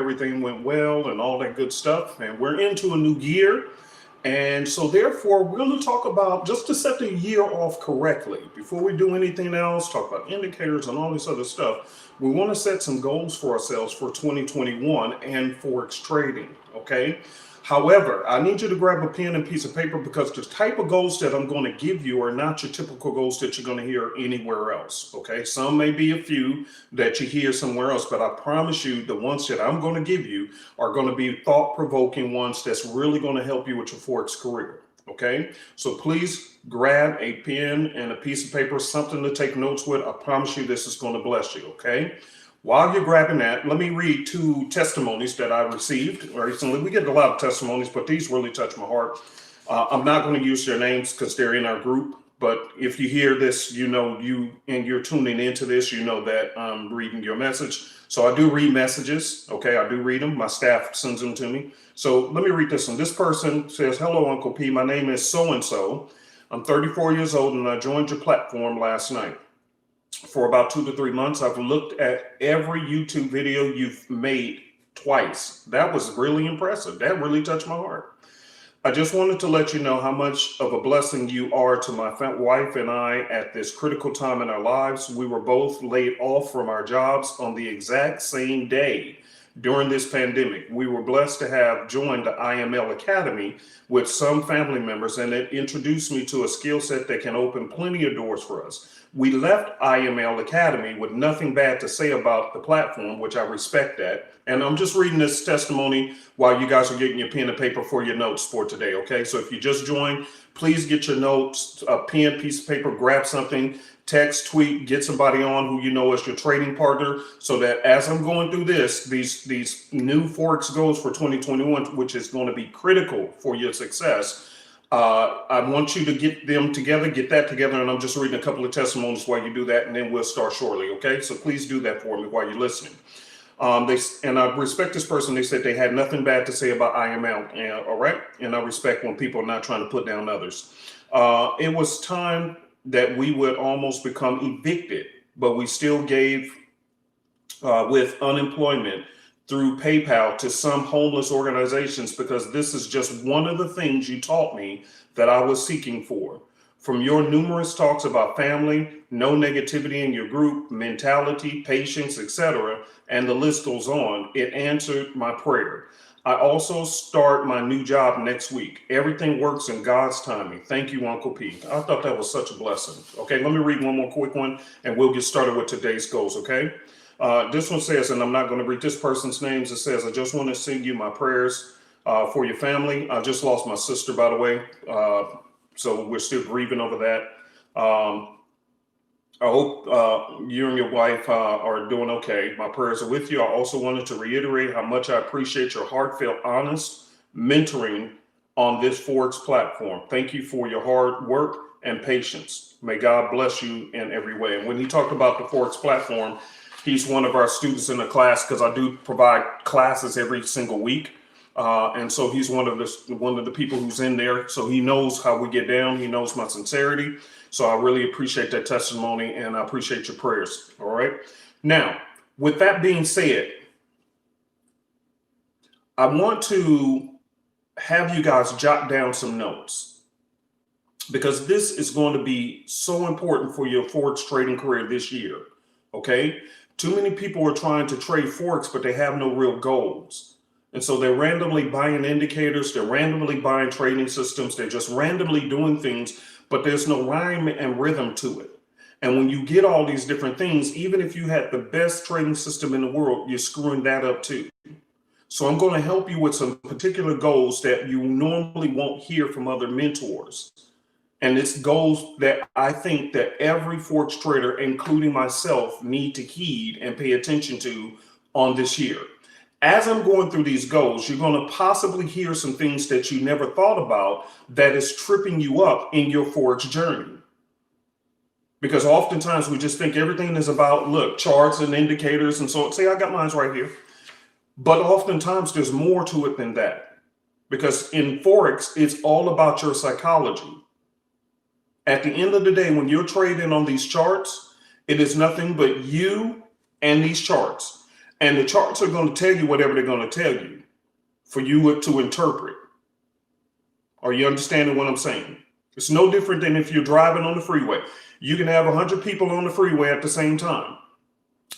everything went well and all that good stuff. And we're into a new year. And so therefore, we're going to talk about, just to set the year off correctly, before we do anything else, talk about indicators and all this other stuff, we want to set some goals for ourselves for 2021 and Forex trading, okay? However, I need you to grab a pen and piece of paper, because the type of goals that I'm going to give you are not your typical goals that you're going to hear anywhere else, okay? Some may be a few that you hear somewhere else, but I promise you the ones that I'm going to give you are going to be thought-provoking ones that's really going to help you with your Forex career, okay? So please grab a pen and a piece of paper, something to take notes with. I promise you this is going to bless you, okay? While you're grabbing that, let me read 2 testimonies that I received recently. We get a lot of testimonies, but these really touch my heart. I'm not going to use their names because they're in our group, but if you hear this, you know, you're tuning into this, you know that I'm reading your message. So I do read messages, okay? I do read them. My staff sends them to me. So let me read this one. This person says, "Hello, Uncle P. My name is so-and-so. I'm 34 years old and I joined your platform last night. For about 2 to 3 months, I've looked at every YouTube video you've made twice. That was really impressive. That really touched my heart. I just wanted to let you know how much of a blessing you are to my wife and I at this critical time in our lives. We were both laid off from our jobs on the exact same day during this pandemic. We were blessed to have joined the IML Academy with some family members, and it introduced me to a skill set that can open plenty of doors for us. We left IML Academy with nothing bad to say about the platform, which I respect that. And I'm just reading this testimony while you guys are getting your pen and paper for your notes for today, okay? So if you just joined, please get your notes, a pen, piece of paper, grab something, text, tweet, get somebody on who you know as your trading partner, so that as I'm going through these new Forex goals for 2021, which is going to be critical for your success, I want you to get them together, get that together, and I'm just reading a couple of testimonies while you do that, and then we'll start shortly, okay? So please do that for me while you're listening. And I respect this person. They said they had nothing bad to say about IML, all right? And I respect when people are not trying to put down others. It was time that we would almost become evicted, but we still gave with unemployment through PayPal to some homeless organizations, because this is just one of the things you taught me that I was seeking for. From your numerous talks about family, no negativity in your group, mentality, patience, etc., and the list goes on, it answered my prayer. I also start my new job next week. Everything works in God's timing. Thank you, Uncle P. I thought that was such a blessing. Okay, let me read one more quick one and we'll get started with today's goals, okay? This one says, and I'm not going to read this person's names, it says, I just want to send you my prayers for your family. I just lost my sister, by the way, so we're still grieving over that. I hope you and your wife are doing okay. My prayers are with you. I also wanted to reiterate how much I appreciate your heartfelt, honest mentoring on this Forex platform. Thank you for your hard work and patience. May God bless you in every way. And when he talked about the Forex platform, he's one of our students in the class, because I do provide classes every single week. And so he's one of the people who's in there. So he knows how we get down. He knows my sincerity. So I really appreciate that testimony, and I appreciate your prayers. All right. Now, with that being said, I want to have you guys jot down some notes, because this is going to be so important for your Forex trading career this year. Okay. Too many people are trying to trade Forex, but they have no real goals. And so they're randomly buying indicators. They're randomly buying trading systems. They're just randomly doing things, but there's no rhyme and rhythm to it. And when you get all these different things, even if you had the best trading system in the world, you're screwing that up too. So I'm going to help you with some particular goals that you normally won't hear from other mentors. And it's goals that I think that every Forex trader, including myself, need to heed and pay attention to on this year. As I'm going through these goals, you're going to possibly hear some things that you never thought about that is tripping you up in your Forex journey. Because oftentimes we just think everything is about, look, charts and indicators. And so, say I got mine right here. But oftentimes there's more to it than that. Because in Forex, it's all about your psychology. At the end of the day, when you're trading on these charts, it is nothing but you and these charts. And the charts are going to tell you whatever they're going to tell you for you to interpret. Are you understanding what I'm saying? It's no different than if you're driving on the freeway. You can have 100 people on the freeway at the same time.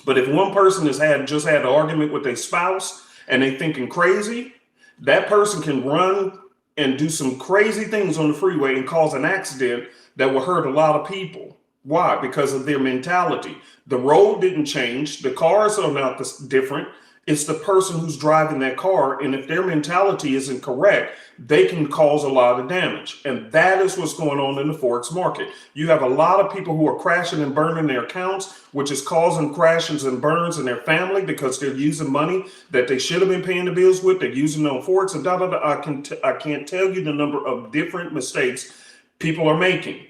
But if one person just had an argument with their spouse and they thinking crazy, that person can run and do some crazy things on the freeway and cause an accident that will hurt a lot of people. Why? Because of their mentality. The road didn't change. The cars are not different. It's the person who's driving that car. And if their mentality isn't correct, they can cause a lot of damage. And that is what's going on in the Forex market. You have a lot of people who are crashing and burning their accounts, which is causing crashes and burns in their family because they're using money that they should have been paying the bills with. They're using it on Forex and I can't tell you the number of different mistakes people are making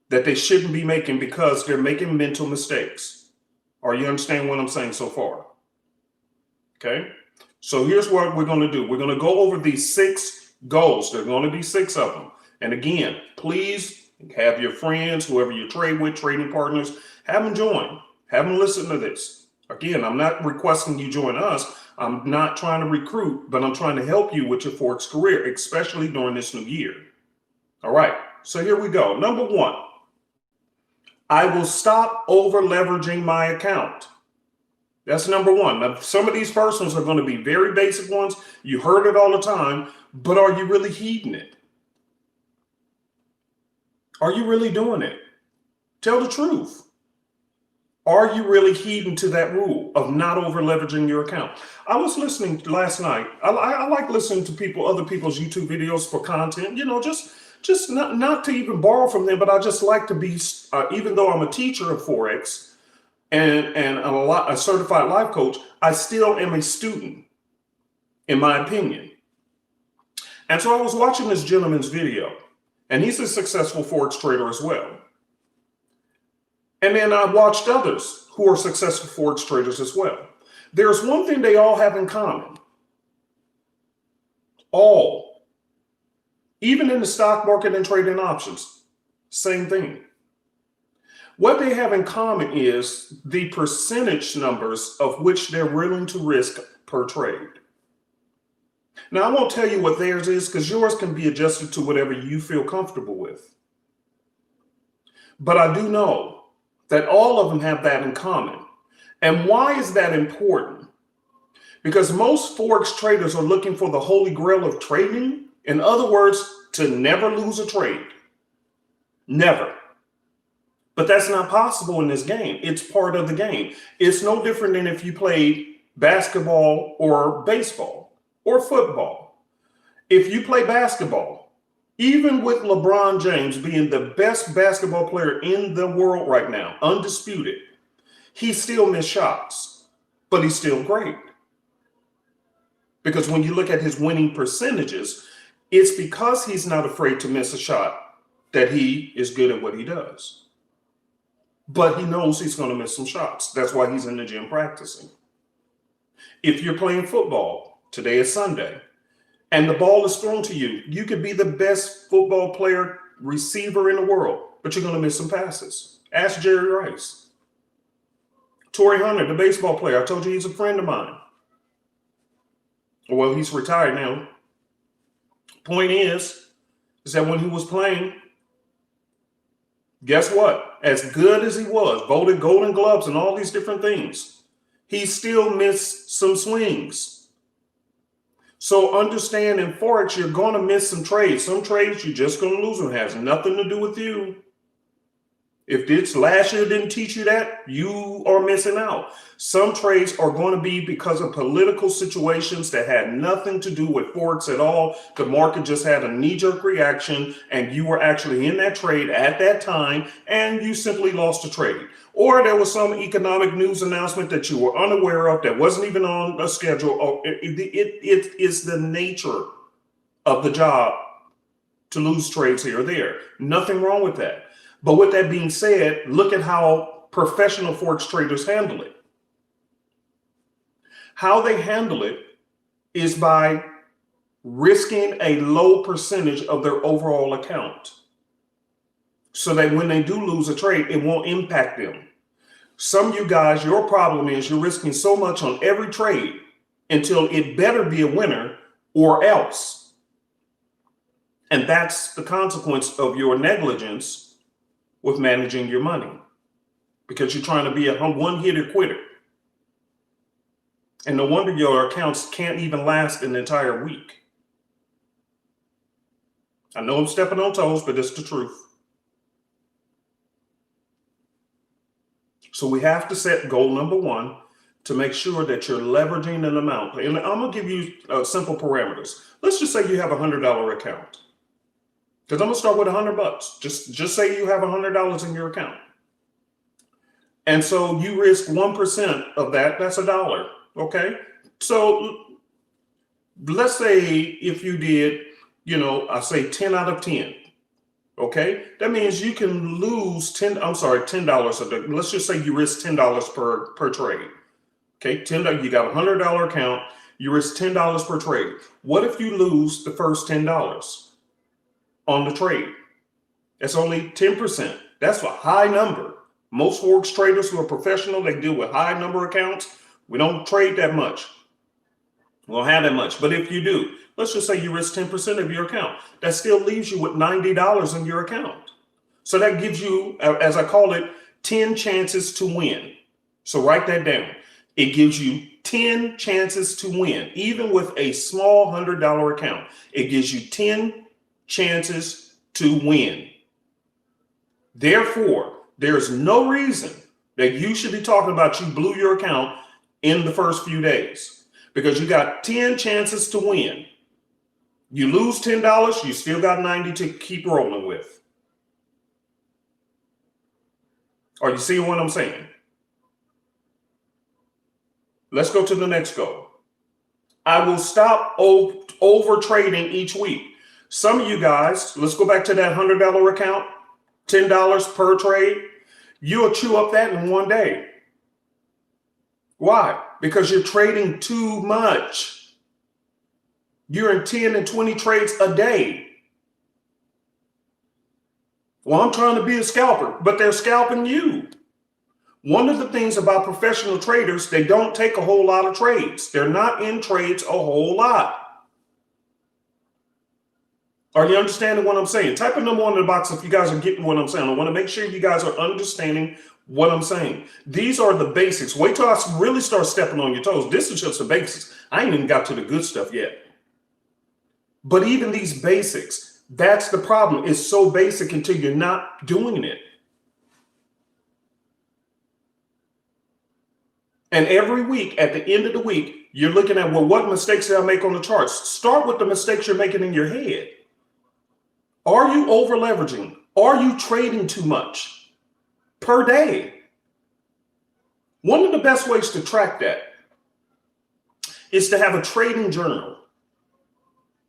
that they shouldn't be making because they're making mental mistakes. Are you understanding what I'm saying so far? Okay, so here's what we're going to do. We're going to go over these 6 goals. There are going to be 6 of them. And again, please have your friends, whoever you trade with, trading partners, have them join. Have them listen to this. Again, I'm not requesting you join us. I'm not trying to recruit, but I'm trying to help you with your Forex career, especially during this new year. All right, so here we go. Number 1, I will stop over leveraging my account. That's number 1. Now, some of these first ones are going to be very basic ones. You heard it all the time, but are you really heeding it? Are you really doing it? Tell the truth. Are you really heeding to that rule of not over leveraging your account? I was listening last night. I like listening to other people's YouTube videos for content, just not to even borrow from them, but I just like to be, even though I'm a teacher of Forex, and I'm a certified life coach, I still am a student, in my opinion. And so I was watching this gentleman's video, and he's a successful Forex trader as well. And then I watched others who are successful Forex traders as well. There's one thing they all have in common. All, even in the stock market and trading options, same thing. What they have in common is the percentage numbers of which they're willing to risk per trade. Now, I won't tell you what theirs is because yours can be adjusted to whatever you feel comfortable with. But I do know that all of them have that in common. And why is that important? Because most Forex traders are looking for the holy grail of trading. In other words, to never lose a trade. Never. But that's not possible in this game. It's part of the game. It's no different than if you played basketball or baseball or football. If you play basketball, even with LeBron James being the best basketball player in the world right now, undisputed, he still missed shots, but he's still great. Because when you look at his winning percentages, it's because he's not afraid to miss a shot that he is good at what he does. But he knows he's going to miss some shots. That's why he's in the gym practicing. If you're playing football, today is Sunday, and the ball is thrown to you, you could be the best football player, receiver in the world, but you're going to miss some passes. Ask Jerry Rice. Torrey Hunter, the baseball player, I told you he's a friend of mine. Well, he's retired now. Point is that when he was playing, guess what? As good as he was, voted Golden Gloves and all these different things, he still missed some swings. So understand in Forex, you're going to miss some trades. Some trades you're just going to lose them. It has nothing to do with you. If this last year didn't teach you that, you are missing out. Some trades are going to be because of political situations that had nothing to do with Forex at all. The market just had a knee-jerk reaction and you were actually in that trade at that time and you simply lost the trade. Or there was some economic news announcement that you were unaware of that wasn't even on a schedule. It is the nature of the job to lose trades here or there. Nothing wrong with that. But with that being said, look at how professional Forex traders handle it. How they handle it is by risking a low percentage of their overall account so that when they do lose a trade, it won't impact them. Some of you guys, your problem is you're risking so much on every trade until it better be a winner or else. And that's the consequence of your negligence with managing your money, because you're trying to be a one-hitter quitter. And no wonder your accounts can't even last an entire week. I know I'm stepping on toes, but it's the truth. So we have to set goal number one to make sure that you're leveraging an amount. And I'm going to give you simple parameters. Let's just say you have a $100 account. Because I'm going to start with $100. Just say you have $100 in your account. And so you risk 1% of that. That's $1. Okay. So let's say if you did, I say 10 out of 10. Okay. That means you can lose $10. Let's just say you risk $10 per trade. Okay. $10. You got a $100 account. You risk $10 per trade. What if you lose the first $10 on the trade? That's only 10%. That's a high number. Most Forex traders who are professional, they deal with high number accounts. We don't trade that much. We don't have that much. But if you do, let's just say you risk 10% of your account. That still leaves you with $90 in your account. So that gives you, as I call it, 10 chances to win. So write that down. It gives you 10 chances to win. Even with a small $100 account, it gives you 10 chances to win. Therefore, there's no reason that you should be talking about you blew your account in the first few days, because you got 10 chances to win. You lose $10, you still got 90 to keep rolling with. Are you seeing what I'm saying? Let's go to the next goal. I will stop over trading each week. Some of you guys, let's go back to that $100 account, $10 per trade. You'll chew up that in one day. Why? Because you're trading too much. You're in 10 and 20 trades a day. Well, I'm trying to be a scalper, but they're scalping you. One of the things about professional traders, they don't take a whole lot of trades. They're not in trades a whole lot. Are you understanding what I'm saying? Type a number 1 in the box if you guys are getting what I'm saying. I want to make sure you guys are understanding what I'm saying. These are the basics. Wait till I really start stepping on your toes. This is just the basics. I ain't even got to the good stuff yet. But even these basics, that's the problem. It's so basic until you're not doing it. And every week, at the end of the week, you're looking at, well, what mistakes did I make on the charts? Start with the mistakes you're making in your head. Are you over leveraging? Are you trading too much per day? One of the best ways to track that is to have a trading journal.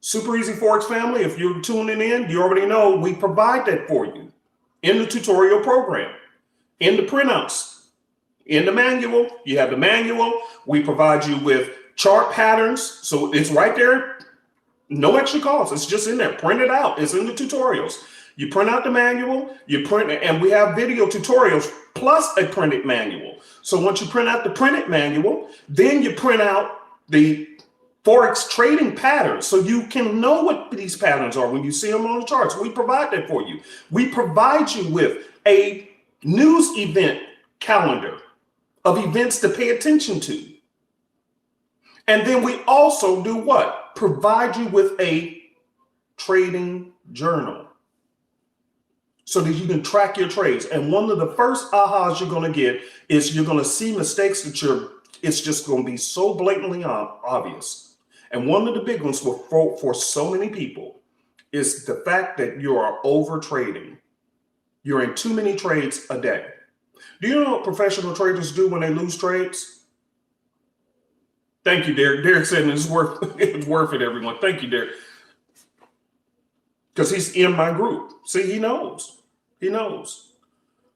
Super easy Forex family, if you're tuning in, you already know we provide that for you in the tutorial program, in the printouts, in the manual. You have the manual. We provide you with chart patterns. So it's right there. No extra cost. It's just in there. Print it out. It's in the tutorials. You print out the manual, you print it, and we have video tutorials plus a printed manual. So once you print out the printed manual, then you print out the Forex trading patterns so you can know what these patterns are when you see them on the charts. We provide that for you. We provide you with a news event calendar of events to pay attention to. And then we also do what? Provide you with a trading journal so that you can track your trades. And one of the first ahas you're going to get is you're going to see mistakes that it's just going to be so blatantly obvious. And one of the big ones for so many people is the fact that you are over trading. You're in too many trades a day. Do you know what professional traders do when they lose trades? Thank you, Derek. Derek said it's worth it, everyone. Thank you, Derek. Because he's in my group. See, he knows. He knows.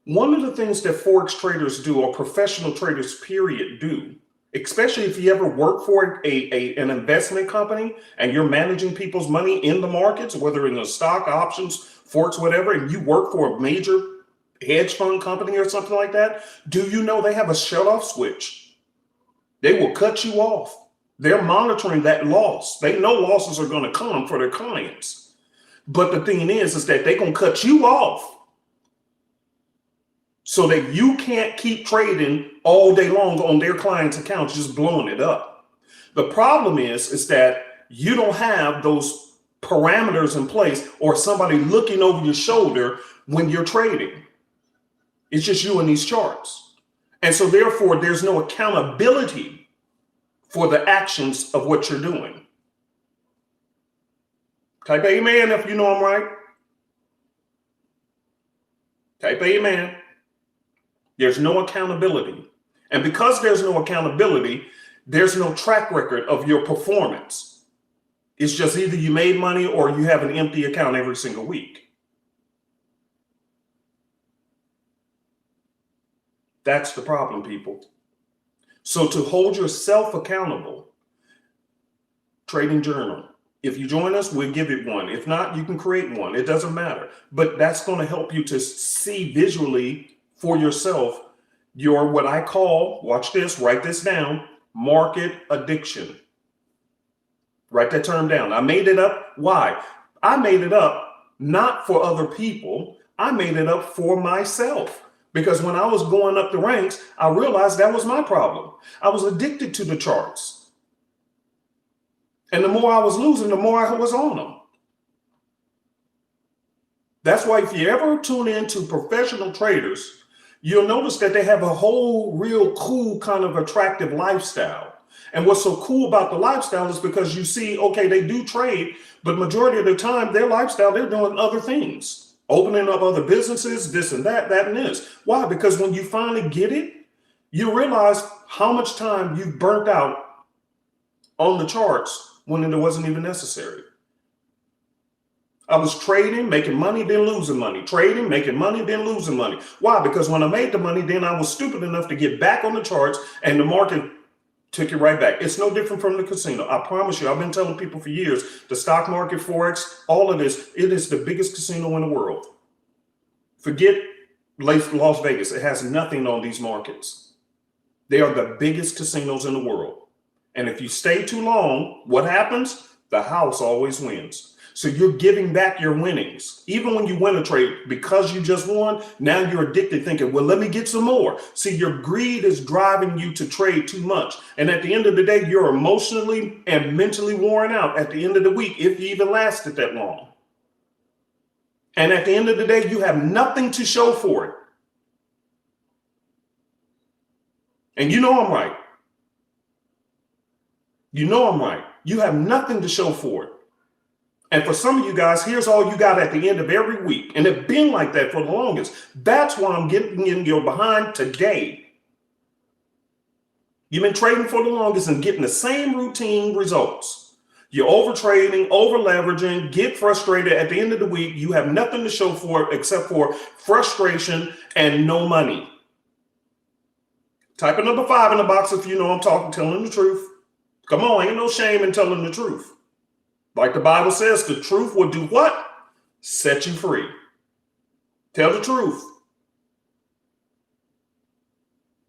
One of the things that Forex traders do, or professional traders, period, do, especially if you ever work for an investment company and you're managing people's money in the markets, whether in the stock, options, Forex, whatever, and you work for a major hedge fund company or something like that, do you know they have a shut-off switch? They will cut you off. They're monitoring that loss. They know losses are going to come for their clients. But the thing is that they're going to cut you off so that you can't keep trading all day long on their clients' accounts, just blowing it up. The problem is that you don't have those parameters in place or somebody looking over your shoulder when you're trading. It's just you and these charts. And so therefore, there's no accountability for the actions of what you're doing. Type amen if you know I'm right. Type amen. There's no accountability. And because there's no accountability, there's no track record of your performance. It's just either you made money or you have an empty account every single week. That's the problem, people. So to hold yourself accountable, trading journal. If you join us, we'll give it one. If not, you can create one. It doesn't matter. But that's going to help you to see visually for yourself your, what I call, watch this, write this down, market addiction. Write that term down. I made it up. Why? I made it up not for other people. I made it up for myself. Because when I was going up the ranks, I realized that was my problem. I was addicted to the charts. And the more I was losing, the more I was on them. That's why if you ever tune into professional traders, you'll notice that they have a whole real cool kind of attractive lifestyle. And what's so cool about the lifestyle is because you see, okay, they do trade, but majority of the time, their lifestyle, they're doing other things, opening up other businesses, this and that and this. Why? Because when you finally get it, you realize how much time you've burnt out on the charts when it wasn't even necessary. I was trading, making money, then losing money. Trading, making money, then losing money. Why? Because when I made the money, then I was stupid enough to get back on the charts and the market took it right back. It's no different from the casino. I promise you, I've been telling people for years, the stock market, Forex, all of this, it is the biggest casino in the world. Forget Las Vegas. It has nothing on these markets. They are the biggest casinos in the world. And if you stay too long, what happens? The house always wins. So you're giving back your winnings. Even when you win a trade, because you just won, now you're addicted thinking, well, let me get some more. See, your greed is driving you to trade too much. And at the end of the day, you're emotionally and mentally worn out at the end of the week, if you even lasted that long. And at the end of the day, you have nothing to show for it. And you know I'm right. You know I'm right. You have nothing to show for it. And for some of you guys, here's all you got at the end of every week. And it's been like that for the longest. That's why I'm getting in your behind today. You've been trading for the longest and getting the same routine results. You're over trading, over leveraging, get frustrated. At the end of the week, you have nothing to show for it except for frustration and no money. Type a number 5 in the box if you know I'm telling the truth. Come on, ain't no shame in telling the truth. Like the Bible says, the truth will do what? Set you free. Tell the truth.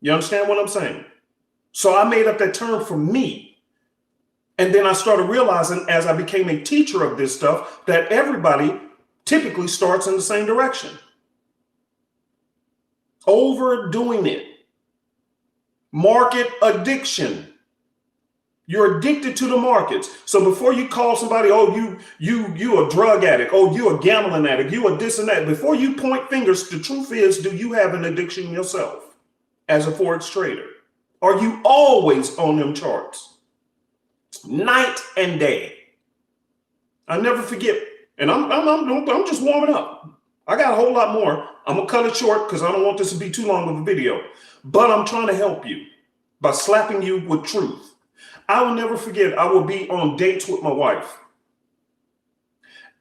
You understand what I'm saying? So I made up that term for me. And then I started realizing as I became a teacher of this stuff that everybody typically starts in the same direction. Overdoing it. Market addiction. You're addicted to the markets. So before you call somebody, oh, you a drug addict, oh, you a gambling addict, you a this and that. Before you point fingers, the truth is, do you have an addiction yourself as a Forex trader? Are you always on them charts? Night and day. I never forget. And I'm just warming up. I got a whole lot more. I'm gonna cut it short because I don't want this to be too long of a video. But I'm trying to help you by slapping you with truth. I will never forget, I will be on dates with my wife.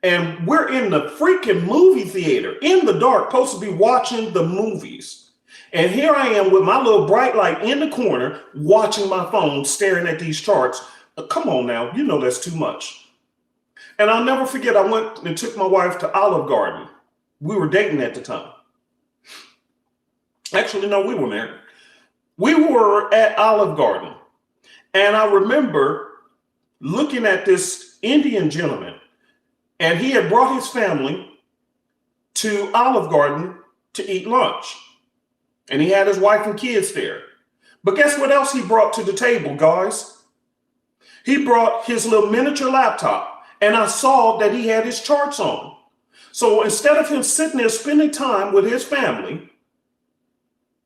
And we're in the freaking movie theater in the dark, supposed to be watching the movies. And here I am with my little bright light in the corner, watching my phone, staring at these charts. Come on now, you know that's too much. And I'll never forget, I went and took my wife to Olive Garden. We were dating at the time. Actually, no, we were married. We were at Olive Garden. And I remember looking at this Indian gentleman, and he had brought his family to Olive Garden to eat lunch. And he had his wife and kids there. But guess what else he brought to the table, guys? He brought his little miniature laptop, and I saw that he had his charts on. So instead of him sitting there spending time with his family,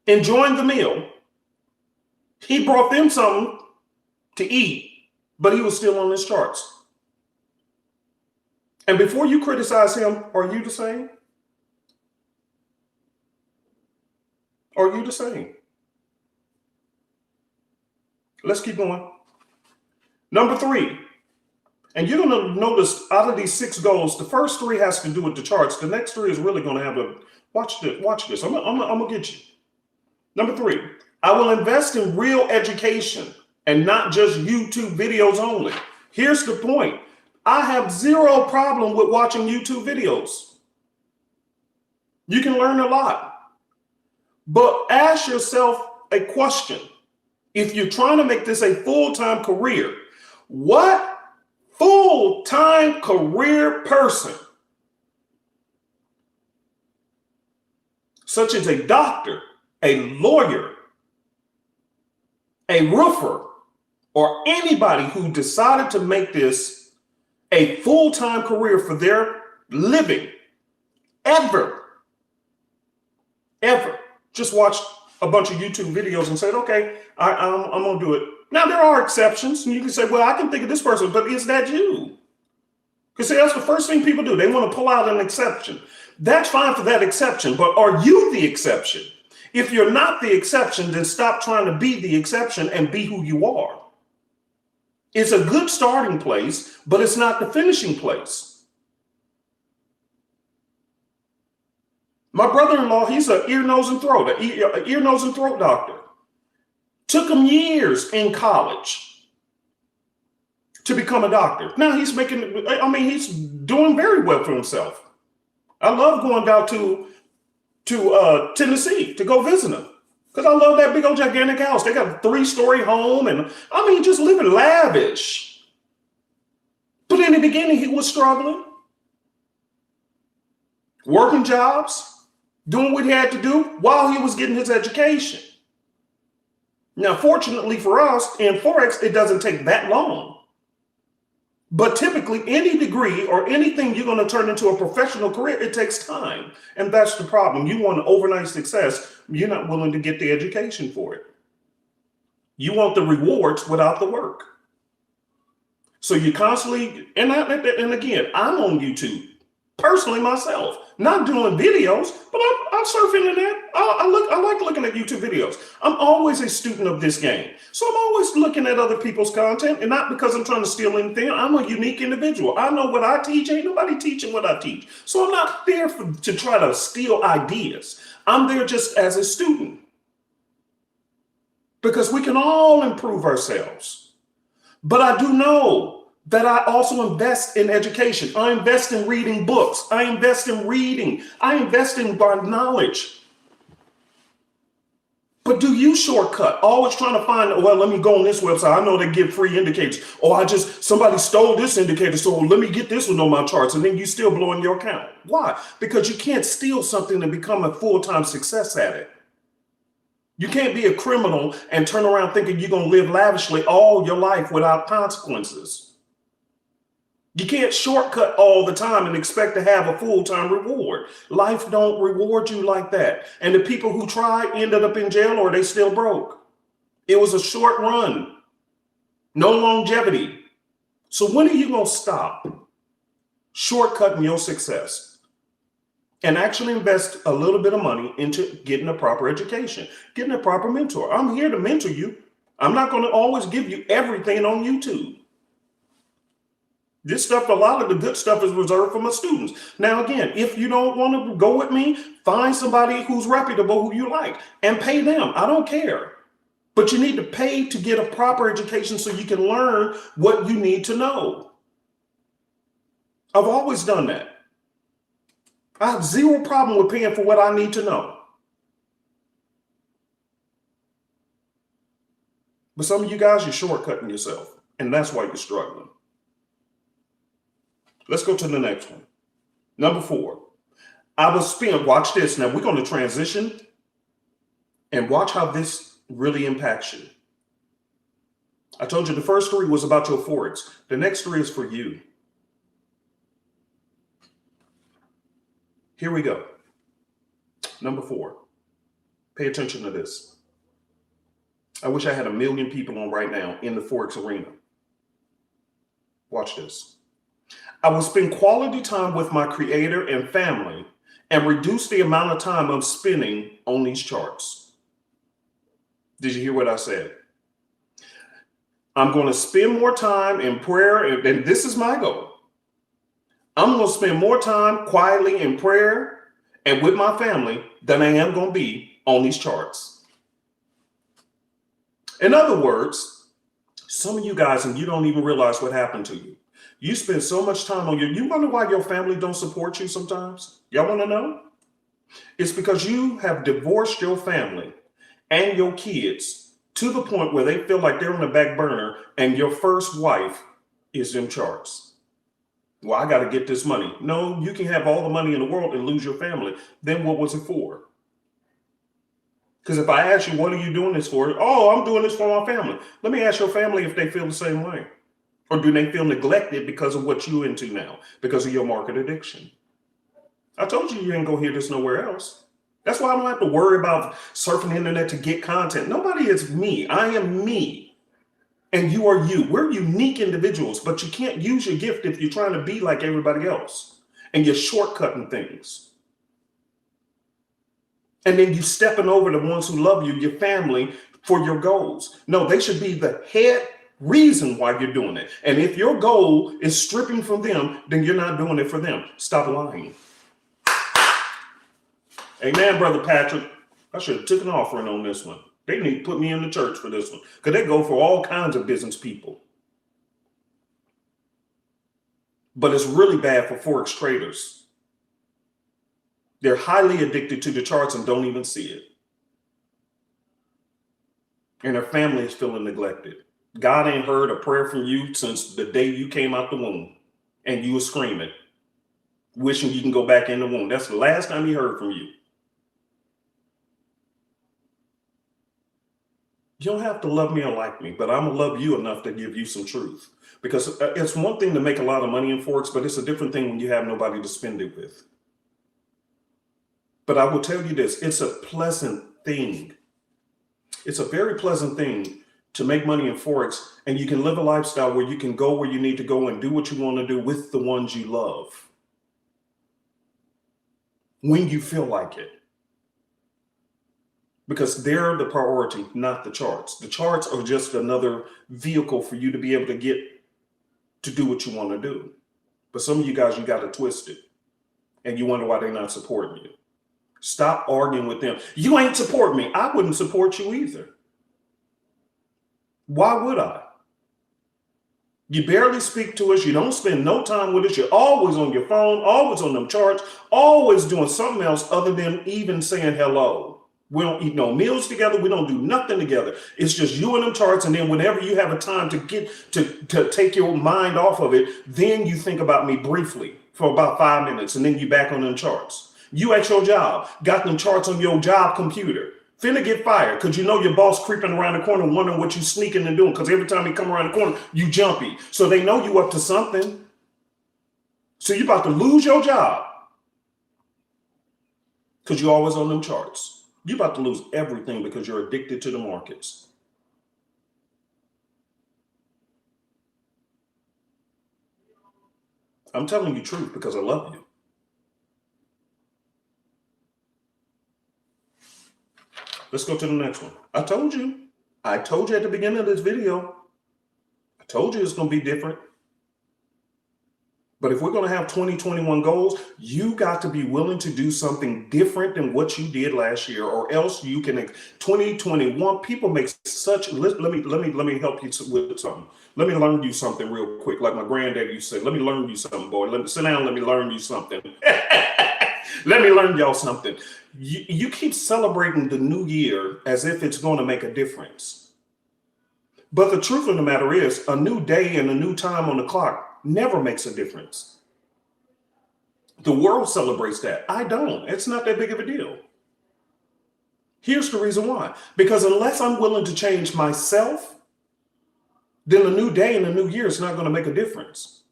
enjoying the meal, he brought them something to eat, but he was still on his charts. And before you criticize him, are you the same? Are you the same? Let's keep going. Number 3, and you're going to notice out of these 6 goals, the first 3 has to do with the charts. The next 3 is really going to have a, watch this. I'm going to get you. Number 3, I will invest in real education and not just YouTube videos only. Here's the point. I have zero problem with watching YouTube videos. You can learn a lot. But ask yourself a question. If you're trying to make this a full-time career, what full-time career person, such as a doctor, a lawyer, a roofer, or anybody who decided to make this a full-time career for their living, ever just watched a bunch of YouTube videos and said, okay, I'm going to do it. Now, there are exceptions, and you can say, well, I can think of this person, but is that you? Because see, that's the first thing people do. They want to pull out an exception. That's fine for that exception, but are you the exception? If you're not the exception, then stop trying to be the exception and be who you are. It's a good starting place, but it's not the finishing place. My brother-in-law, he's an ear, nose, and throat, an ear, nose, and throat doctor. Took him years in college to become a doctor. Now he's he's doing very well for himself. I love going down to Tennessee to go visit him because I love that big old gigantic house. They got a 3-story home and just living lavish. But in the beginning, he was struggling, working jobs, doing what he had to do while he was getting his education. Now, fortunately for us in Forex, it doesn't take that long. But typically, any degree or anything you're going to turn into a professional career, it takes time. And that's the problem. You want overnight success. You're not willing to get the education for it. You want the rewards without the work. So you constantly, and again, I'm on YouTube. Personally, myself, not doing videos, but I'm surfing the net. I like looking at YouTube videos. I'm always a student of this game. So I'm always looking at other people's content, and not because I'm trying to steal anything. I'm a unique individual. I know what I teach. Ain't nobody teaching what I teach. So I'm not there to try to steal ideas. I'm there just as a student. Because we can all improve ourselves. But I do know that I also invest in education. I invest in reading books. I invest in reading. I invest in knowledge. But do you shortcut? Always trying to find, well, let me go on this website. I know they give free indicators. Oh, somebody stole this indicator, so let me get this one on my charts. And then you still blowing your account. Why? Because you can't steal something and become a full-time success at it. You can't be a criminal and turn around thinking you're going to live lavishly all your life without consequences. You can't shortcut all the time and expect to have a full-time reward. Life don't reward you like that. And the people who tried ended up in jail or they still broke. It was a short run. No longevity. So when are you going to stop shortcutting your success and actually invest a little bit of money into getting a proper education, getting a proper mentor? I'm here to mentor you. I'm not going to always give you everything on YouTube. This stuff, a lot of the good stuff is reserved for my students. Now, again, if you don't want to go with me, find somebody who's reputable, who you like, and pay them. I don't care. But you need to pay to get a proper education so you can learn what you need to know. I've always done that. I have zero problem with paying for what I need to know. But some of you guys, you're shortcutting yourself, and that's why you're struggling. Let's go to the next one. Number 4. I will spend, watch this. Now we're going to transition and watch how this really impacts you. I told you the first 3 was about your Forex. The next 3 is for you. Here we go. Number 4. Pay attention to this. I wish I had 1 million people on right now in the Forex arena. Watch this. I will spend quality time with my creator and family and reduce the amount of time I'm spending on these charts. Did you hear what I said? I'm going to spend more time in prayer, and this is my goal. I'm going to spend more time quietly in prayer and with my family than I am going to be on these charts. In other words, some of you guys, and you don't even realize what happened to you. You spend so much time on you wonder why your family don't support you sometimes? Y'all want to know? It's because you have divorced your family and your kids to the point where they feel like they're on the back burner and your first wife is them charts. Well, I got to get this money. No, you can have all the money in the world and lose your family. Then what was it for? Because if I ask you, what are you doing this for? Oh, I'm doing this for my family. Let me ask your family if they feel the same way. Or do they feel neglected because of what you're into now? Because of your market addiction? I told you ain't gonna hear this nowhere else. That's why I don't have to worry about surfing the internet to get content. Nobody is me. I am me. And you are you. We're unique individuals, but you can't use your gift if you're trying to be like everybody else. And you're shortcutting things. And then you stepping over the ones who love you, your family, for your goals. No, they should be the head reason why you're doing it. And if your goal is stripping from them, then you're not doing it for them. Stop lying. Amen, Brother Patrick. I should have took an offering on this one. They need to put me in the church for this one, because they go for all kinds of business people. But it's really bad for Forex traders. They're highly addicted to the charts and don't even see it. And their family is feeling neglected. God ain't heard a prayer from you since the day you came out the womb and you were screaming, wishing you can go back in the womb. That's the last time he heard from you. You don't have to love me or like me, but I'm going to love you enough to give you some truth. Because it's one thing to make a lot of money in Forex, but it's a different thing when you have nobody to spend it with. But I will tell you this, it's a pleasant thing. It's a very pleasant thing to make money in Forex, and you can live a lifestyle where you can go where you need to go and do what you want to do with the ones you love when you feel like it. Because they're the priority, not the charts. The charts are just another vehicle for you to be able to get to do what you want to do. But some of you guys, you got it twisted, and you wonder why they're not supporting you. Stop arguing with them. You ain't support me. I wouldn't support you either. Why would I? You barely speak to us. You don't spend no time with us. You're always on your phone, always on them charts, always doing something else other than even saying hello. We don't eat no meals together. We don't do nothing together. It's just you and them charts. And then whenever you have a time to get to take your mind off of it, then you think about me briefly for about 5 minutes, and then you back on them charts. You at your job, got them charts on your job computer. Finna get fired because you know your boss creeping around the corner wondering what you sneaking and doing, because every time he come around the corner, you jumpy. So they know you up to something. So you about to lose your job because you're always on them charts. You're about to lose everything because you're addicted to the markets. I'm telling you truth because I love you. Let's go to the next one. I told you at the beginning of this video, I told you it's going to be different. But if we're going to have 2021 goals, you got to be willing to do something different than what you did last year, or else you can. 2021, people make such. Let me help you with something. Let me learn you something real quick, like my granddad used to say. Let me learn you something, boy. Let me sit down. Let me learn you something. Let me learn y'all something. You keep celebrating the new year as if it's going to make a difference. But the truth of the matter is, a new day and a new time on the clock never makes a difference. The world celebrates that. I don't. It's not that big of a deal. Here's the reason why. Because unless I'm willing to change myself, then a new day and a new year is not going to make a difference.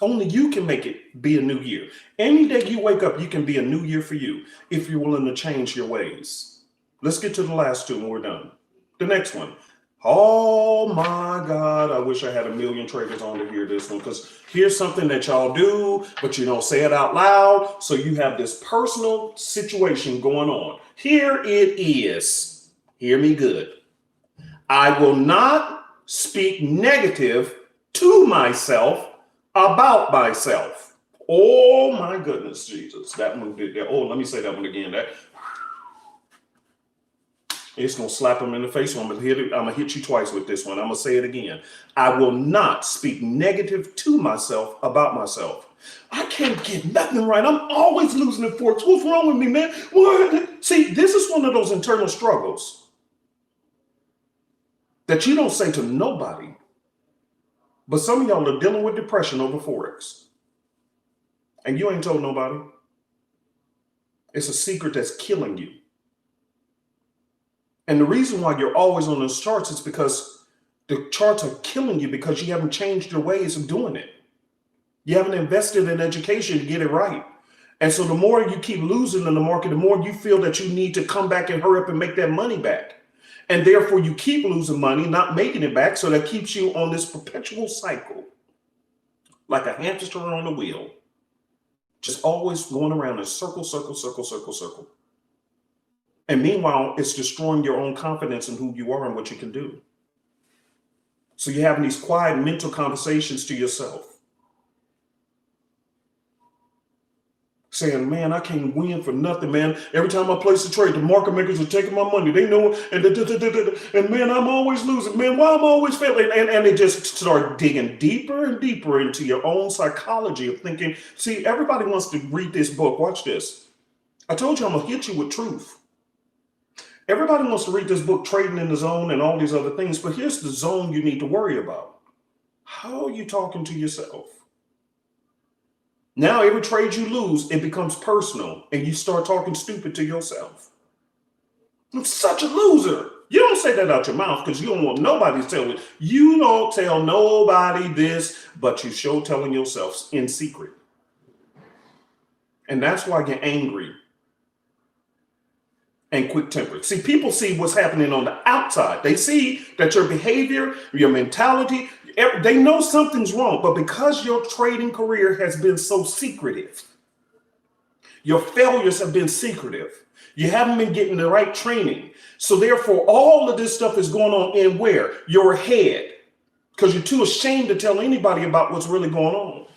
Only you can make it be a new year. Any day you wake up, you can be a new year for you if you're willing to change your ways. Let's get to the last two and we're done. The next one. Oh my God, I wish I had a million traders on to hear this one, because here's something that y'all do, but you don't say it out loud. So you have this personal situation going on. Here it is. Hear me good. I will not speak negative to myself about myself. Oh my goodness, Jesus. That one did that. Oh, let me say that one again. It's going to slap him in the face. So I'm going to hit you twice with this one. I'm going to say it again. I will not speak negative to myself about myself. I can't get nothing right. I'm always losing at Forex. What's wrong with me, man? What? See, this is one of those internal struggles that you don't say to nobody. But some of y'all are dealing with depression over Forex. And you ain't told nobody. It's a secret that's killing you. And the reason why you're always on those charts is because the charts are killing you because you haven't changed your ways of doing it. You haven't invested in education to get it right. And so the more you keep losing in the market, the more you feel that you need to come back and hurry up and make that money back. And therefore you keep losing money, not making it back. So that keeps you on this perpetual cycle, like a hamster on a wheel, just always going around in circle, circle, circle, circle, circle. And meanwhile, it's destroying your own confidence in who you are and what you can do. So you're having these quiet mental conversations to yourself, saying, man, I can't win for nothing, man. Every time I place a trade, the market makers are taking my money. They know, and man, I'm always losing. Man, why am I always failing? And they just start digging deeper and deeper into your own psychology of thinking. See, everybody wants to read this book. Watch this. I told you I'm going to hit you with truth. Everybody wants to read this book, Trading in the Zone and all these other things, but here's the zone you need to worry about. How are you talking to yourself? Now, every trade you lose, it becomes personal and you start talking stupid to yourself. I'm such a loser. You don't say that out your mouth because you don't want nobody to tell you. You don't tell nobody this, but you show telling yourself in secret. And that's why you're angry and quick-tempered. See, people see what's happening on the outside. They see that your behavior, your mentality, they know something's wrong. But because your trading career has been so secretive, your failures have been secretive, you haven't been getting the right training. So therefore, all of this stuff is going on in where? Your head. Because you're too ashamed to tell anybody about what's really going on.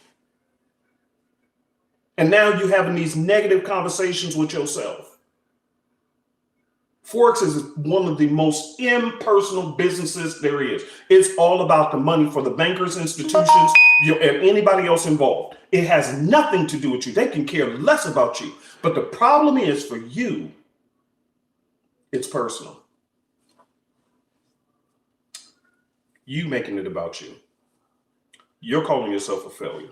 And now you're having these negative conversations with yourself. Forex is one of the most impersonal businesses there is. It's all about the money for the bankers, institutions, and anybody else involved. It has nothing to do with you. They can care less about you. But the problem is for you, it's personal. You making it about you. You're calling yourself a failure.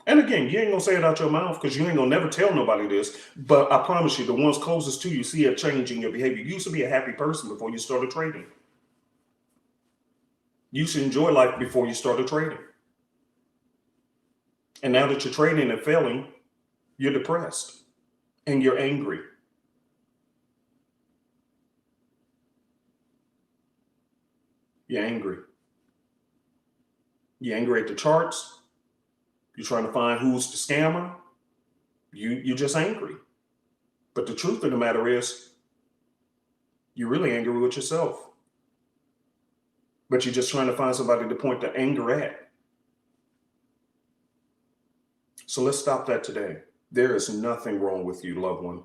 And again, you ain't gonna say it out your mouth because you ain't gonna never tell nobody this. But I promise you, the ones closest to you see a change in your behavior. You used to be a happy person before you started trading. You used to enjoy life before you started trading. And now that you're trading and failing, you're depressed and you're angry. You're angry. You're angry at the charts. You're trying to find who's the scammer. You're just angry. But the truth of the matter is, you're really angry with yourself. But you're just trying to find somebody to point the anger at. So let's stop that today. There is nothing wrong with you, loved one.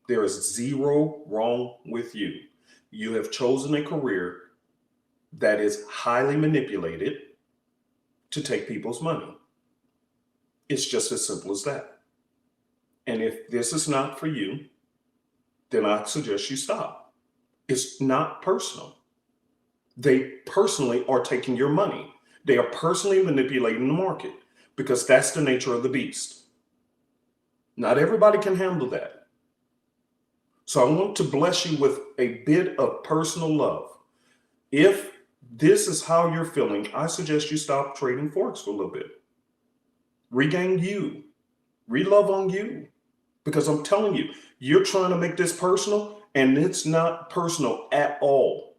There is zero wrong with you. You have chosen a career that is highly manipulated to take people's money. It's just as simple as that. And if this is not for you, then I suggest you stop. It's not personal. They personally are taking your money. They are personally manipulating the market because that's the nature of the beast. Not everybody can handle that. So I want to bless you with a bit of personal love. If this is how you're feeling, I suggest you stop trading Forex for a little bit. Regain you. Relove on you. Because I'm telling you, you're trying to make this personal, and it's not personal at all.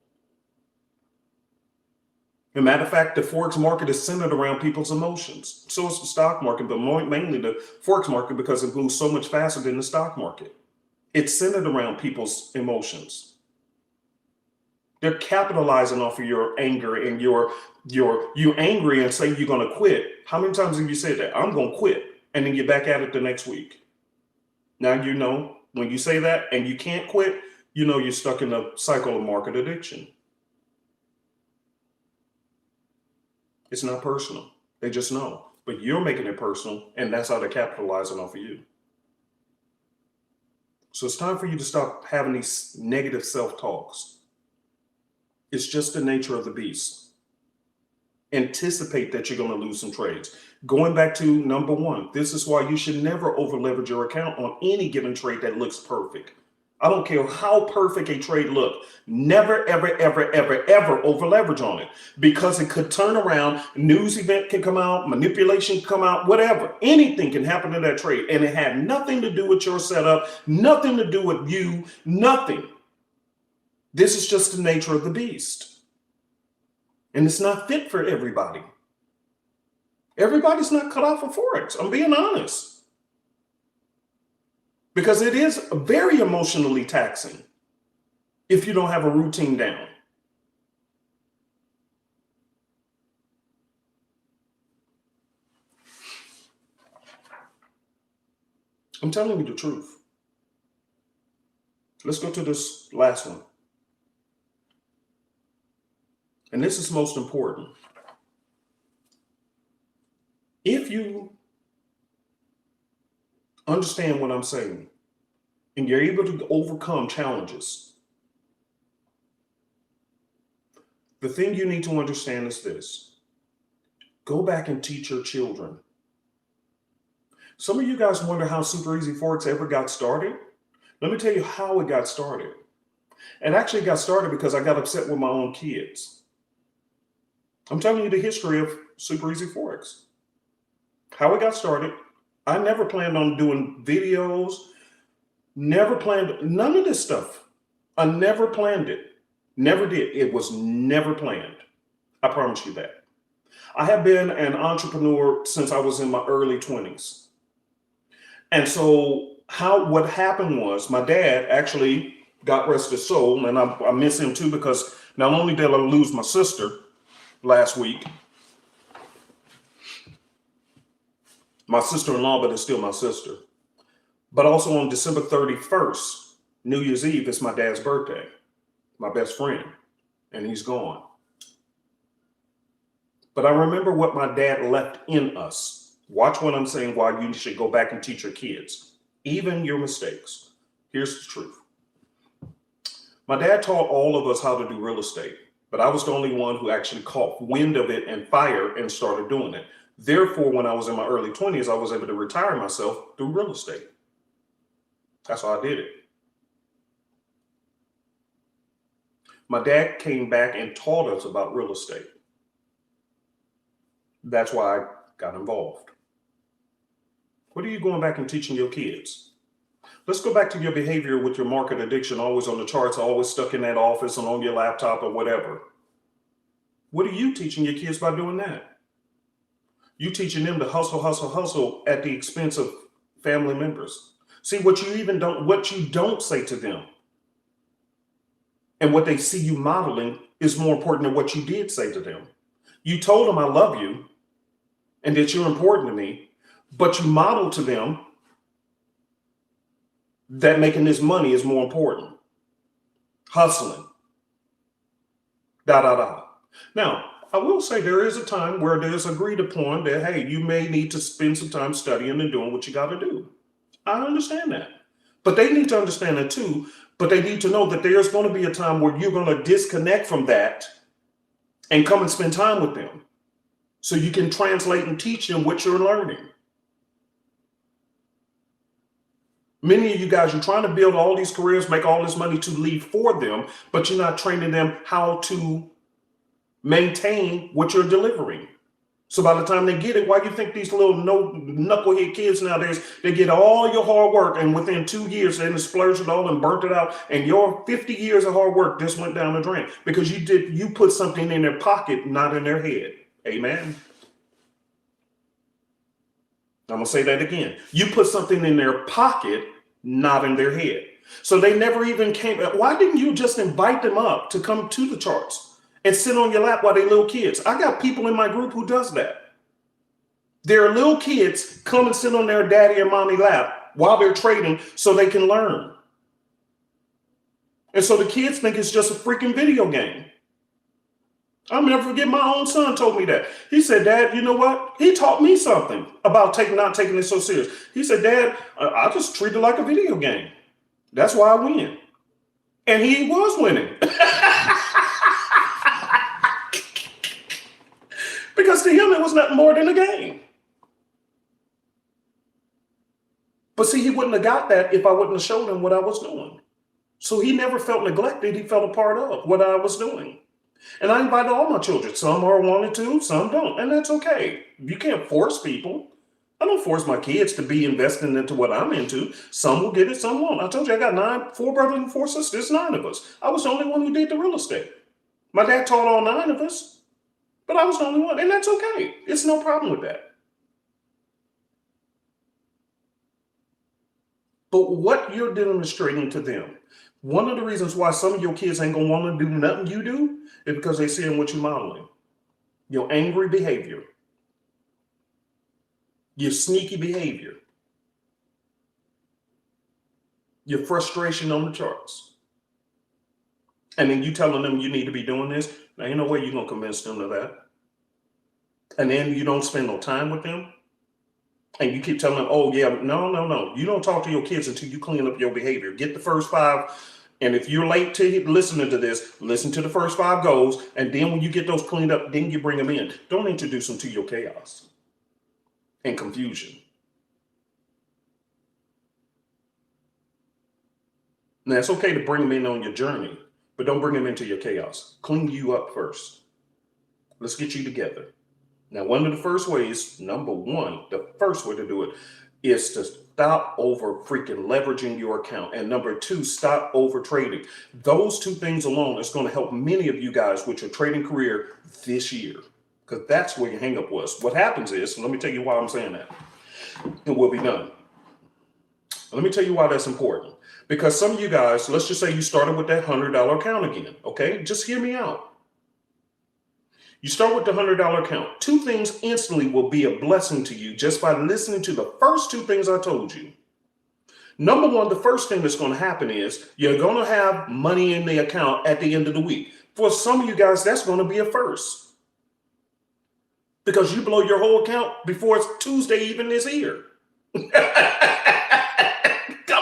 As a matter of fact, the Forex market is centered around people's emotions. So is the stock market, but mainly the Forex market because it moves so much faster than the stock market. It's centered around people's emotions. They're capitalizing off of your anger and you're angry and say you're going to quit. How many times have you said that? I'm going to quit. And then you're back at it the next week. Now, you know, when you say that and you can't quit, you know you're stuck in a cycle of market addiction. It's not personal. They just know. But you're making it personal, and that's how they're capitalizing off of you. So it's time for you to stop having these negative self-talks. It's just the nature of the beast. Anticipate that you're going to lose some trades. Going back to number one, this is why you should never over leverage your account on any given trade that looks perfect. I don't care how perfect a trade looks. Never, ever, ever, ever, ever over leverage on it because it could turn around. News event can come out, manipulation can come out, whatever. Anything can happen to that trade. And it had nothing to do with your setup, nothing to do with you, nothing. This is just the nature of the beast. And it's not fit for everybody. Everybody's not cut out for Forex. I'm being honest. Because it is very emotionally taxing if you don't have a routine down. I'm telling you the truth. Let's go to this last one. And this is most important. If you understand what I'm saying, and you're able to overcome challenges, the thing you need to understand is this. Go back and teach your children. Some of you guys wonder how Super Easy Forex ever got started. Let me tell you how it got started. It actually got started because I got upset with my own kids. I'm telling you the history of Super Easy Forex. How it got started. I never planned on doing videos, never planned none of this stuff. I never planned it. Never did. It was never planned. I promise you that. I have been an entrepreneur since I was in my early 20s. And so what happened was my dad actually, God rest his soul, and I miss him too because not only did I lose my sister last week, my sister-in-law, but it's still my sister. But also on December 31st, New Year's Eve, it's my dad's birthday, my best friend, and he's gone. But I remember what my dad left in us. Watch what I'm saying, why you should go back and teach your kids, even your mistakes. Here's the truth. My dad taught all of us how to do real estate, but I was the only one who actually caught wind of it and fire and started doing it. Therefore, when I was in my early 20s, I was able to retire myself through real estate. That's how I did it. My dad came back and taught us about real estate. That's why I got involved. What are you going back and teaching your kids? Let's go back to your behavior with your market addiction, always on the charts, always stuck in that office and on your laptop or whatever. What are you teaching your kids by doing that? You teaching them to hustle, hustle, hustle at the expense of family members. See, what you don't say to them and what they see you modeling is more important than what you did say to them. You told them I love you and that you're important to me, but you modeled to them that making this money is more important. Hustling. Now, I will say there is a time where there's agreed upon that, hey, you may need to spend some time studying and doing what you got to do. I understand that. But they need to understand that too. But they need to know that there's going to be a time where you're going to disconnect from that and come and spend time with them so you can translate and teach them what you're learning. Many of you guys, you're trying to build all these careers, make all this money to leave for them, but you're not training them how to maintain what you're delivering. So by the time they get it, why do you think these little knucklehead kids nowadays, they get all your hard work and within 2 years they splurged it all and burnt it out, and your 50 years of hard work just went down the drain because you put something in their pocket, not in their head. Amen. I'm going to say that again. You put something in their pocket, not in their head. So they never even came. Why didn't you just invite them up to come to the charts and sit on your lap while they're little kids? I got people in my group who does that. Their little kids come and sit on their daddy and mommy lap while they're trading so they can learn. And so the kids think it's just a freaking video game. I'll never forget, my own son told me that. He said, Dad, you know what? He taught me something about not taking it so serious. He said, Dad, I just treat it like a video game. That's why I win. And he was winning. Because to him, it was nothing more than a game. But see, he wouldn't have got that if I wouldn't have showed him what I was doing. So he never felt neglected. He felt a part of what I was doing. And I invited all my children. Some are wanted to, some don't. And that's okay. You can't force people. I don't force my kids to be investing into what I'm into. Some will get it, some won't. I told you I got 4 brothers and 4 sisters, 9 of us. I was the only one who did the real estate. My dad taught all 9 of us, but I was the only one. And that's okay. It's no problem with that. But what you're demonstrating to them, one of the reasons why some of your kids ain't going to want to do nothing you do is because they see what you're modeling. Your angry behavior. Your sneaky behavior. Your frustration on the charts. And then you telling them you need to be doing this. There ain't no way you're going to convince them of that. And then you don't spend no time with them. And you keep telling them, oh, yeah, no. You don't talk to your kids until you clean up your behavior. Get the first 5. And if you're late to listening to this, listen to the first 5 goals. And then when you get those cleaned up, then you bring them in. Don't introduce them to your chaos and confusion. Now, it's okay to bring them in on your journey, but don't bring them into your chaos. Clean you up first. Let's get you together. Now, one of the first ways, number one, the first way to do it is to stop over freaking leveraging your account. And number 2, stop over trading. Those 2 things alone is going to help many of you guys with your trading career this year, because that's where your hang up was. What happens is, let me tell you why I'm saying that, and we'll be done. Let me tell you why that's important. Because some of you guys, let's just say you started with that $100 account again. Okay, just hear me out. You start with the $100 account. 2 things instantly will be a blessing to you just by listening to the first 2 things I told you. Number 1, the first thing that's going to happen is you're going to have money in the account at the end of the week. For some of you guys, that's going to be a first. Because you blow your whole account before it's Tuesday even is here. Come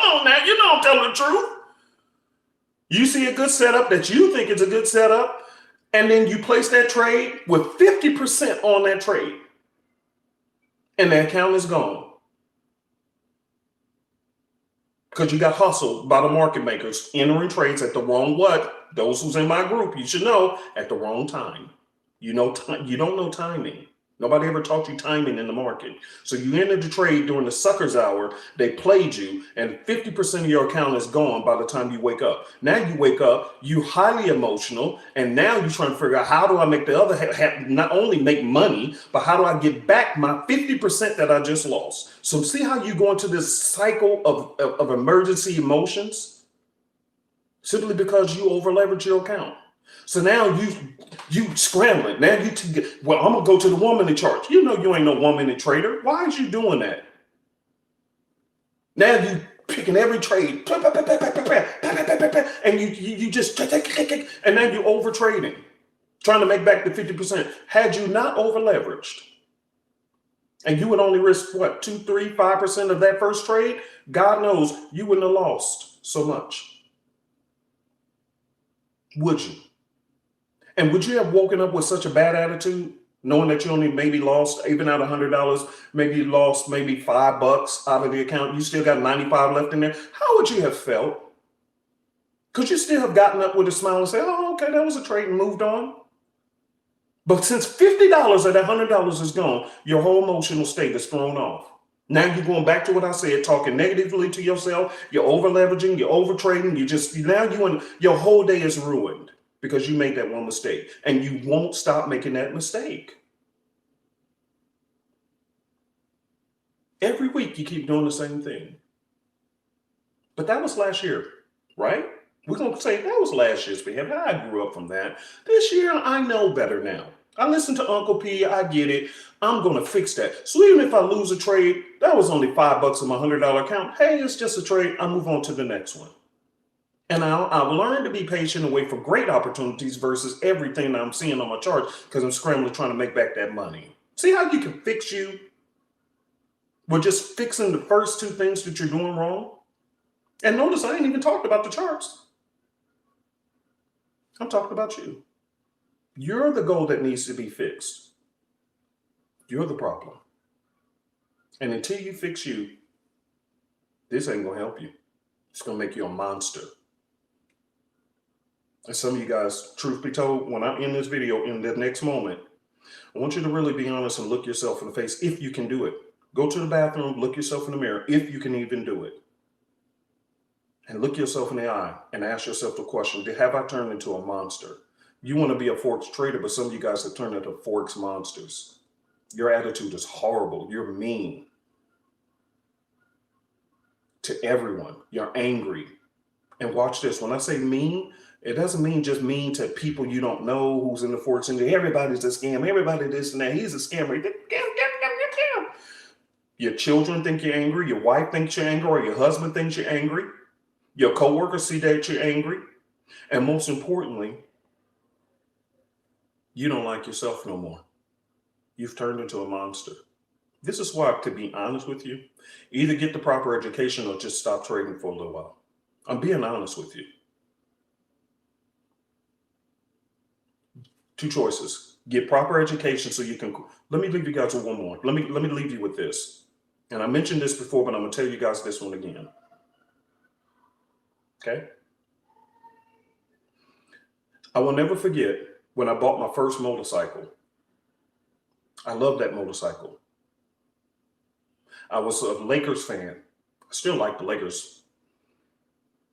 on now, you know I'm telling the truth. You see a good setup that you think is a good setup, and then you place that trade with 50% on that trade, and the account is gone. Because you got hustled by the market makers entering trades at the wrong what? Those who's in my group, you should know, at the wrong time. You know, you don't know timing. Nobody ever taught you timing in the market. So you entered the trade during the sucker's hour, they played you, and 50% of your account is gone by the time you wake up. Now you wake up, you highly emotional, and now you're trying to figure out how do I make the other half not only make money, but how do I get back my 50% that I just lost? So see how you go into this cycle of emergency emotions? Simply because you over leverage your account. So now you scrambling. Now well, I'm gonna go to the 1-minute chart. You know you ain't no 1-minute trader. Why is you doing that? Now you picking every trade, and you just and now you over trading, trying to make back the 50%. Had you not over leveraged, and you would only risk what 2, 3, 5% of that first trade, God knows you wouldn't have lost so much. Would you? And would you have woken up with such a bad attitude, knowing that you only maybe lost, even out $100, maybe you lost maybe $5 out of the account, you still got 95 left in there? How would you have felt? Could you still have gotten up with a smile and say, oh, okay, that was a trade and moved on? But since $50 of that $100 is gone, your whole emotional state is thrown off. Now you're going back to what I said, talking negatively to yourself. You're over leveraging, you're over trading. Your whole day is ruined because you made that one mistake, and you won't stop making that mistake. Every week you keep doing the same thing. But that was last year, right? We're going to say that was last year's behavior. I grew up from that. This year, I know better now. I listen to Uncle P. I get it. I'm going to fix that. So even if I lose a trade, that was only $5 in my $100 account. Hey, it's just a trade. I move on to the next one. And I'll learn to be patient and wait for great opportunities versus everything that I'm seeing on my chart because I'm scrambling trying to make back that money. See how you can fix you? We're just fixing the first two things that you're doing wrong. And notice I ain't even talked about the charts. I'm talking about you. You're the goal that needs to be fixed. You're the problem. And until you fix you, this ain't going to help you. It's going to make you a monster. And some of you guys, truth be told, when I end this video in the next moment, I want you to really be honest and look yourself in the face if you can do it. Go to the bathroom, look yourself in the mirror if you can even do it. And look yourself in the eye and ask yourself the question, have I turned into a monster? You want to be a Forex trader, but some of you guys have turned into Forex monsters. Your attitude is horrible. You're mean to everyone. You're angry. And watch this. When I say mean, it doesn't mean just mean to people you don't know who's in the Forex industry. Everybody's a scam. Everybody this and that. He's a scammer. Your children think you're angry. Your wife thinks you're angry, or your husband thinks you're angry. Your coworkers see that you're angry. And most importantly, you don't like yourself no more. You've turned into a monster. This is why, to be honest with you, either get the proper education or just stop trading for a little while. I'm being honest with you. Two choices. Get proper education so you can, let me leave you guys with one more. Let me leave you with this. And I mentioned this before, but I'm going to tell you guys this one again. Okay? I will never forget when I bought my first motorcycle. I love that motorcycle. I was a Lakers fan. I still like the Lakers,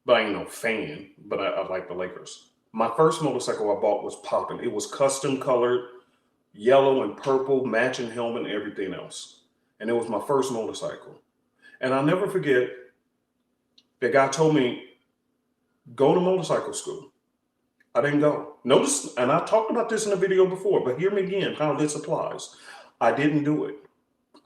but I ain't no fan, but I like the Lakers. My first motorcycle I bought was popping. It was custom colored, yellow and purple, matching helmet and everything else. And it was my first motorcycle. And I'll never forget, the guy told me, go to motorcycle school. I didn't go. Notice, and I talked about this in a video before, but hear me again how this applies. I didn't do it.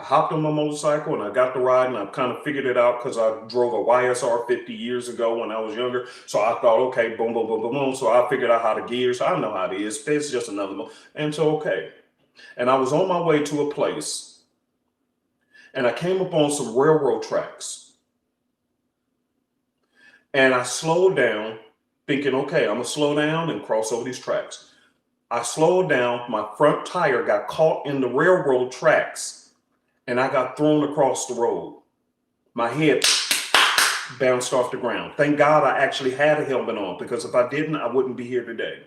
I hopped on my motorcycle and I got the ride, and I kind of figured it out because I drove a YSR 50 years ago when I was younger. So I thought, okay, boom, boom, boom, boom, boom. So I figured out how to gear. So I know how it is. It's just another one. And so, okay. And I was on my way to a place and I came upon some railroad tracks. And I slowed down thinking, okay, I'm going to slow down and cross over these tracks. I slowed down. My front tire got caught in the railroad tracks and I got thrown across the road. My head bounced off the ground. Thank God I actually had a helmet on, because if I didn't, I wouldn't be here today.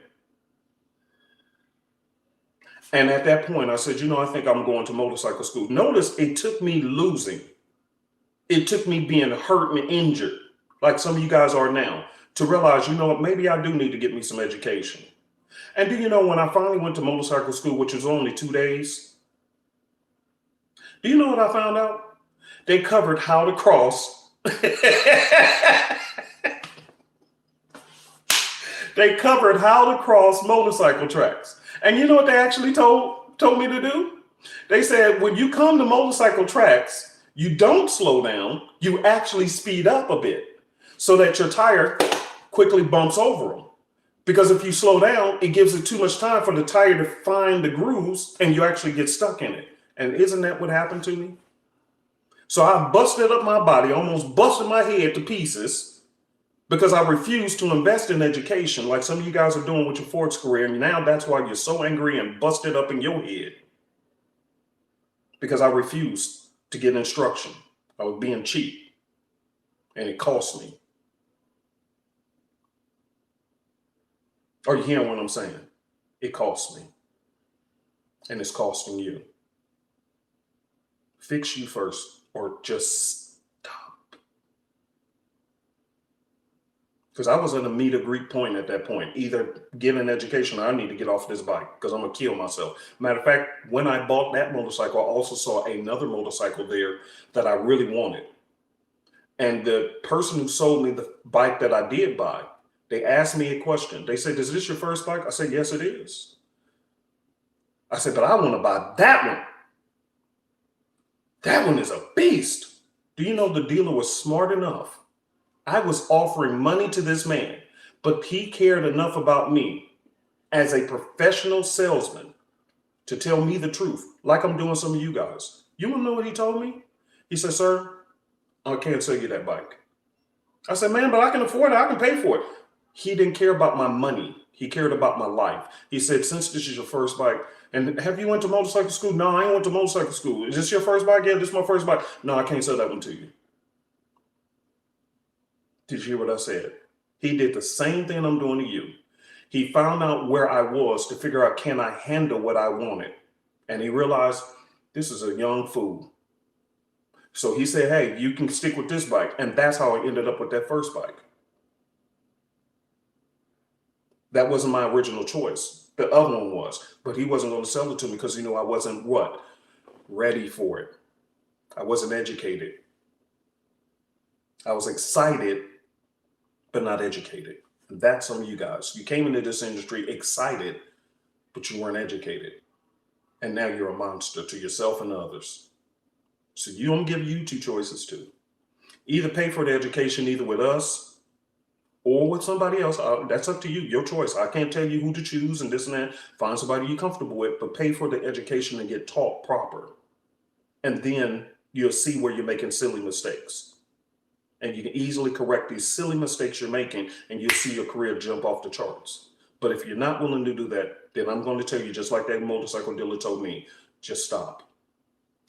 And at that point, I said, you know, I think I'm going to motorcycle school. Notice it took me losing. It took me being hurt and injured, like some of you guys are now, to realize, you know what, maybe I do need to get me some education. And do you know, when I finally went to motorcycle school, which was only 2 days, do you know what I found out? They covered how to cross. They covered how to cross motorcycle tracks. And you know what they actually told me to do? They said, when you come to motorcycle tracks, you don't slow down, you actually speed up a bit so that your tire quickly bumps over them. Because if you slow down, it gives it too much time for the tire to find the grooves and you actually get stuck in it. And isn't that what happened to me? So I busted up my body, almost busted my head to pieces, because I refuse to invest in education like some of you guys are doing with your Forex career. And now that's why you're so angry and busted up in your head, because I refused to get instruction. I was being cheap and it cost me. Are you hearing what I'm saying? It cost me and it's costing you. Fix you first or just stop. Because I was at a meet or greet point at that point. Either get an education or I need to get off this bike because I'm going to kill myself. Matter of fact, when I bought that motorcycle, I also saw another motorcycle there that I really wanted. And the person who sold me the bike that I did buy, they asked me a question. They said, "Is this your first bike?" I said, "Yes, it is." I said, "But I want to buy that one. That one is a beast." Do you know the dealer was smart enough? I was offering money to this man, but he cared enough about me as a professional salesman to tell me the truth, like I'm doing some of you guys. You want to know what he told me? He said, "Sir, I can't sell you that bike." I said, "Man, but I can afford it. I can pay for it." He didn't care about my money. He cared about my life. He said, "Since this is your first bike, and have you went to motorcycle school?" "No, I ain't went to motorcycle school." "Is this your first bike?" "Yeah, this is my first bike." "No, I can't sell that one to you." Did you hear what I said? He did the same thing I'm doing to you. He found out where I was to figure out, can I handle what I wanted? And he realized this is a young fool. So he said, "Hey, you can stick with this bike." And that's how I ended up with that first bike. That wasn't my original choice. The other one was, but he wasn't going to sell it to me because he knew I wasn't what? Ready for it. I wasn't educated. I was excited, but not educated. And that's some of you guys. You came into this industry excited, but you weren't educated. And now you're a monster to yourself and others. So you don't give you two choices too. Either pay for the education, either with us or with somebody else. That's up to you, your choice. I can't tell you who to choose and this and that. Find somebody you're comfortable with, but pay for the education and get taught proper. And then you'll see where you're making silly mistakes. And you can easily correct these silly mistakes you're making, and you'll see your career jump off the charts. But if you're not willing to do that, then I'm going to tell you, just like that motorcycle dealer told me, just stop.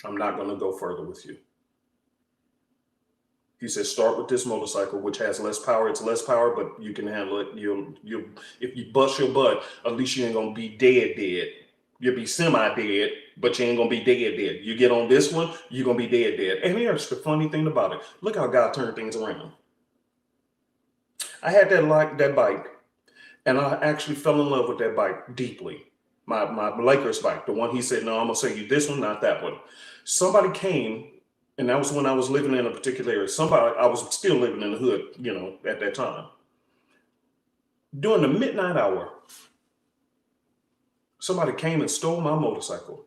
I'm not going to go further with you. He said, start with this motorcycle, which has less power. It's less power, but you can handle it. If you bust your butt, at least you ain't going to be dead. You'll be semi-dead, but you ain't going to be dead. You get on this one, you're going to be dead. And here's the funny thing about it. Look how God turned things around. I had that bike, and I actually fell in love with that bike deeply. My Lakers bike, the one he said, "No, I'm going to sell you this one, not that one." Somebody came, and that was when I was living in a particular area. I was still living in the hood, at that time. During the midnight hour, somebody came and stole my motorcycle.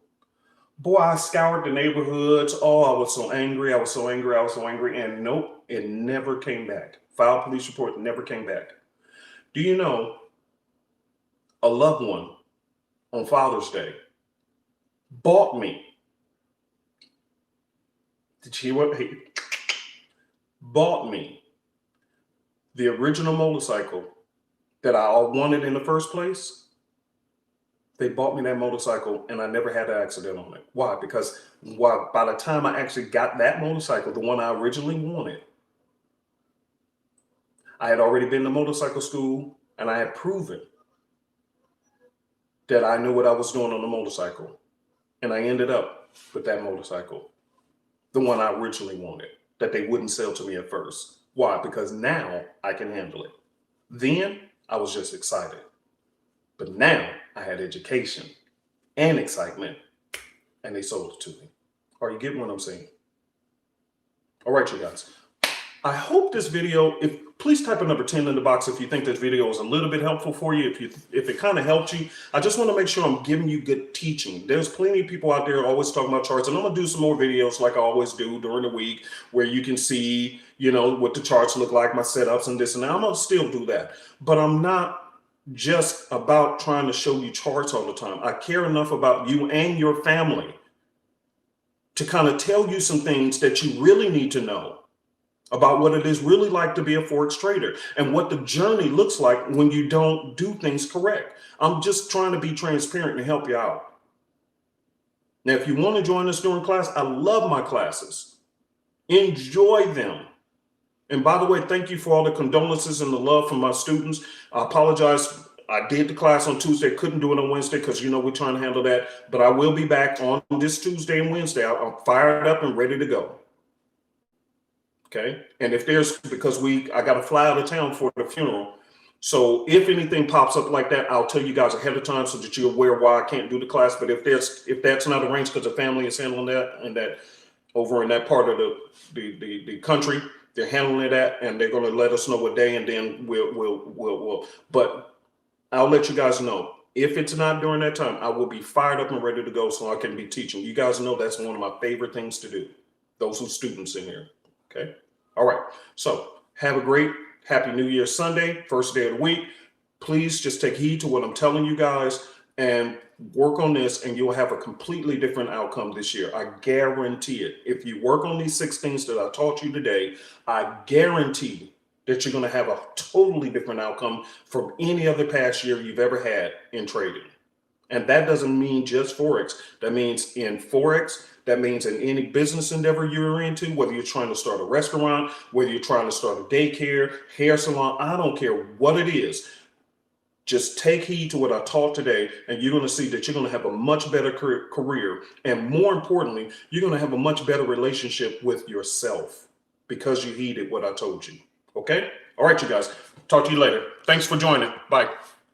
Boy, I scoured the neighborhoods. Oh, I was so angry. And nope, it never came back. Filed police report, never came back. Do you know a loved one on Father's Day bought me? Did you hear what he bought me? The original motorcycle that I wanted in the first place. They bought me that motorcycle and I never had an accident on it. Why? Because by the time I actually got that motorcycle, the one I originally wanted, I had already been to motorcycle school and I had proven that I knew what I was doing on the motorcycle. And I ended up with that motorcycle, the one I originally wanted, that they wouldn't sell to me at first. Why? Because now I can handle it. Then I was just excited. But now I had education and excitement, and they sold it to me. Are you getting what I'm saying? All right, you guys. I hope this video, please type a number 10 in the box if you think this video was a little bit helpful for you, if it kind of helped you. I just want to make sure I'm giving you good teaching. There's plenty of people out there always talking about charts, and I'm going to do some more videos like I always do during the week where you can see, what the charts look like, my setups and this and that. I'm going to still do that, but I'm not just about trying to show you charts all the time. I care enough about you and your family to kind of tell you some things that you really need to know about what it is really like to be a Forex trader and what the journey looks like when you don't do things correct. I'm just trying to be transparent and help you out. Now, if you want to join us during class, I love my classes. Enjoy them. And by the way, thank you for all the condolences and the love from my students. I apologize. I did the class on Tuesday, couldn't do it on Wednesday because, you know, we're trying to handle that. But I will be back on this Tuesday and Wednesday. I'm fired up and ready to go. Okay. And if there's, because I got to fly out of town for the funeral. So if anything pops up like that, I'll tell you guys ahead of time so that you're aware why I can't do the class. But if that's not arranged because the family is handling that, and that over in that part of the country, they're handling that, and they're going to let us know what day, and then we'll. But I'll let you guys know. If it's not during that time, I will be fired up and ready to go so I can be teaching. You guys know that's one of my favorite things to do. Those who students in here. Okay. All right. So have a great Happy New Year Sunday, first day of the week. Please just take heed to what I'm telling you guys and work on this, and you'll have a completely different outcome this year. I guarantee it. If you work on these 6 things that I taught you today, I guarantee that you're going to have a totally different outcome from any other past year you've ever had in trading. And that doesn't mean just Forex. That means in Forex. That means in any business endeavor you're into, whether you're trying to start a restaurant, whether you're trying to start a daycare, hair salon, I don't care what it is. Just take heed to what I taught today, and you're going to see that you're going to have a much better career. And more importantly, you're going to have a much better relationship with yourself because you heeded what I told you. Okay? All right, you guys. Talk to you later. Thanks for joining. Bye.